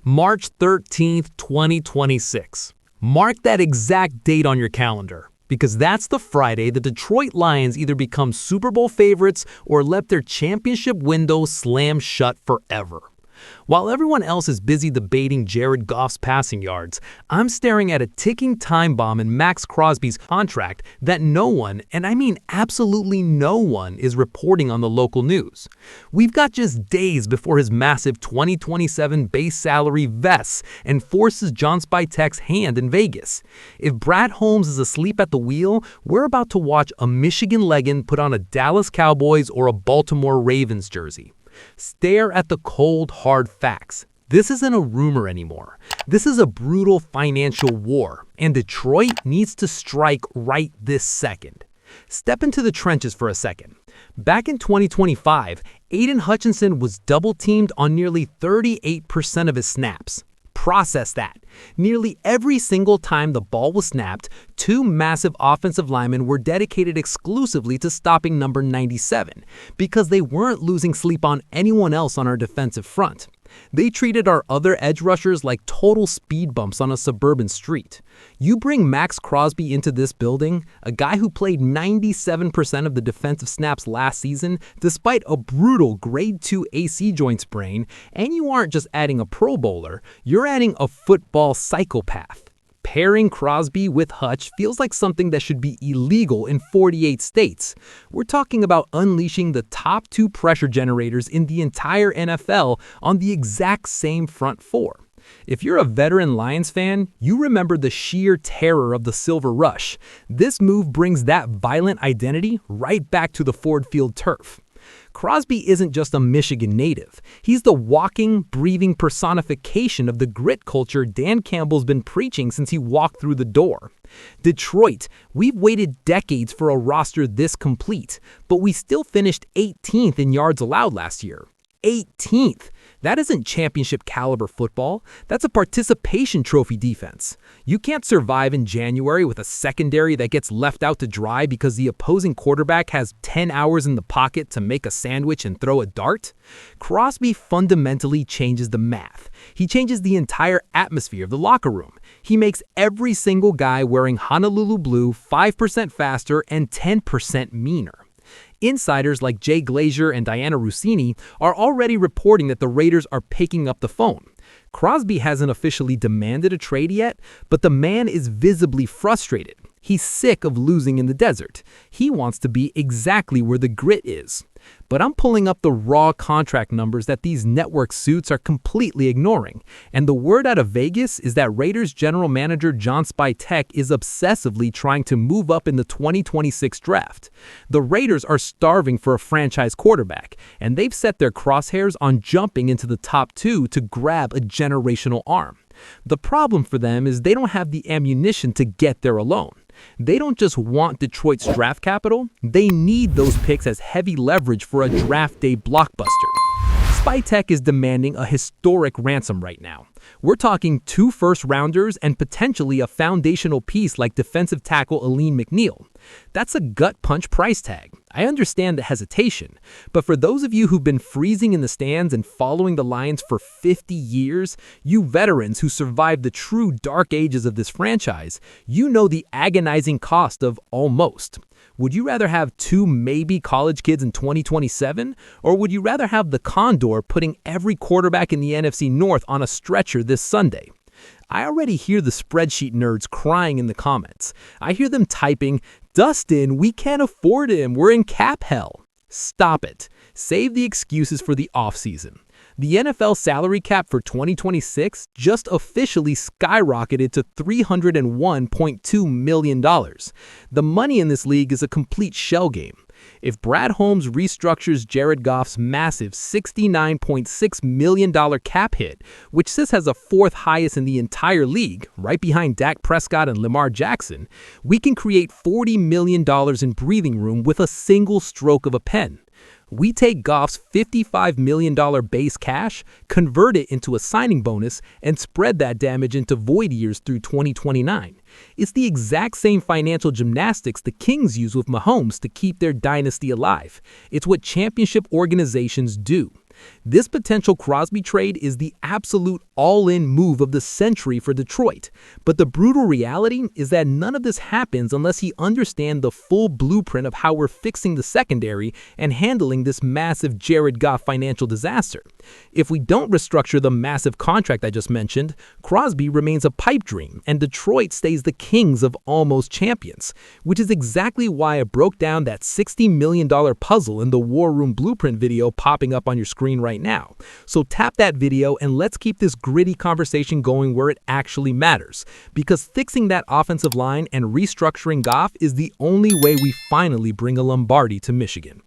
March 13th, 2026. Mark that exact date on your calendar, because that's the Friday the Detroit Lions either become Super Bowl favorites or let their championship window slam shut forever. While everyone else is busy debating Jared Goff's passing yards, I'm staring at a ticking time bomb in Maxx Crosby's contract that no one, and I mean absolutely no one, is reporting on the local news. We've got just days before his massive 2027 base salary vests and forces John Spytek's hand in Vegas. If Brad Holmes is asleep at the wheel, we're about to watch a Michigan legend put on a Dallas Cowboys or a Baltimore Ravens jersey. Stare at the cold, hard facts. This isn't a rumor anymore. This is a brutal financial war, and Detroit needs to strike right this second. Step into the trenches for a second. Back in 2025, Aiden Hutchinson was double-teamed on nearly 38% of his snaps. Process that. Nearly every single time the ball was snapped, two massive offensive linemen were dedicated exclusively to stopping number 97 because they weren't losing sleep on anyone else on our defensive front. They treated our other edge rushers like total speed bumps on a suburban street. You bring Maxx Crosby into this building, a guy who played 97% of the defensive snaps last season despite a brutal grade 2 AC joint sprain, and you aren't just adding a Pro Bowler, you're adding a football psychopath. Pairing Crosby with Hutch feels like something that should be illegal in 48 states. We're talking about unleashing the top two pressure generators in the entire NFL on the exact same front four. If you're a veteran Lions fan, you remember the sheer terror of the Silver Rush. This move brings that violent identity right back to the Ford Field turf. Crosby isn't just a Michigan native. He's the walking, breathing personification of the grit culture Dan Campbell's been preaching since he walked through the door. Detroit, we've waited decades for a roster this complete, but we still finished 18th in yards allowed last year. 18th. That isn't championship caliber football. That's a participation trophy defense. You can't survive in January with a secondary that gets left out to dry because the opposing quarterback has 10 hours in the pocket to make a sandwich and throw a dart. Crosby fundamentally changes the math. He changes the entire atmosphere of the locker room. He makes every single guy wearing Honolulu blue 5% faster and 10% meaner. Insiders like Jay Glazer and Diana Rossini are already reporting that the Raiders are picking up the phone. Crosby hasn't officially demanded a trade yet, but the man is visibly frustrated. He's sick of losing in the desert. He wants to be exactly where the grit is. But I'm pulling up the raw contract numbers that these network suits are completely ignoring. And the word out of Vegas is that Raiders general manager John Spytek is obsessively trying to move up in the 2026 draft. The Raiders are starving for a franchise quarterback, and they've set their crosshairs on jumping into the top two to grab a generational arm. The problem for them is they don't have the ammunition to get there alone. They don't just want Detroit's draft capital, they need those picks as heavy leverage for a draft day blockbuster. Spytek is demanding a historic ransom right now. We're talking 2 first-rounders and potentially a foundational piece like defensive tackle Alim McNeill. That's a gut punch price tag. I understand the hesitation, but for those of you who've been freezing in the stands and following the Lions for 50 years, you veterans who survived the true dark ages of this franchise, you know the agonizing cost of almost. Would you rather have 2 maybe college kids in 2027, or would you rather have the Condor putting every quarterback in the NFC North on a stretcher this Sunday? I already hear the spreadsheet nerds crying in the comments. I hear them typing, "Dustin, we can't afford him. We're in cap hell." Stop it. Save the excuses for the offseason. The NFL salary cap for 2026 just officially skyrocketed to $301.2 million. The money in this league is a complete shell game. If Brad Holmes restructures Jared Goff's massive $69.6 million cap hit, which sits as the 4th highest in the entire league, right behind Dak Prescott and Lamar Jackson, we can create $40 million in breathing room with a single stroke of a pen. We take Goff's $55 million base cash, convert it into a signing bonus, and spread that damage into void years through 2029. It's the exact same financial gymnastics the Kings use with Mahomes to keep their dynasty alive. It's what championship organizations do. This potential Crosby trade is the absolute all-in move of the century for Detroit. But the brutal reality is that none of this happens unless he understands the full blueprint of how we're fixing the secondary and handling this massive Jared Goff financial disaster. If we don't restructure the massive contract I just mentioned, Crosby remains a pipe dream and Detroit stays the kings of almost champions, which is exactly why I broke down that $60 million puzzle in the War Room Blueprint video popping up on your screen right now. So tap that video and let's keep this gritty conversation going where it actually matters, because fixing that offensive line and restructuring Goff is the only way we finally bring a Lombardi to Michigan.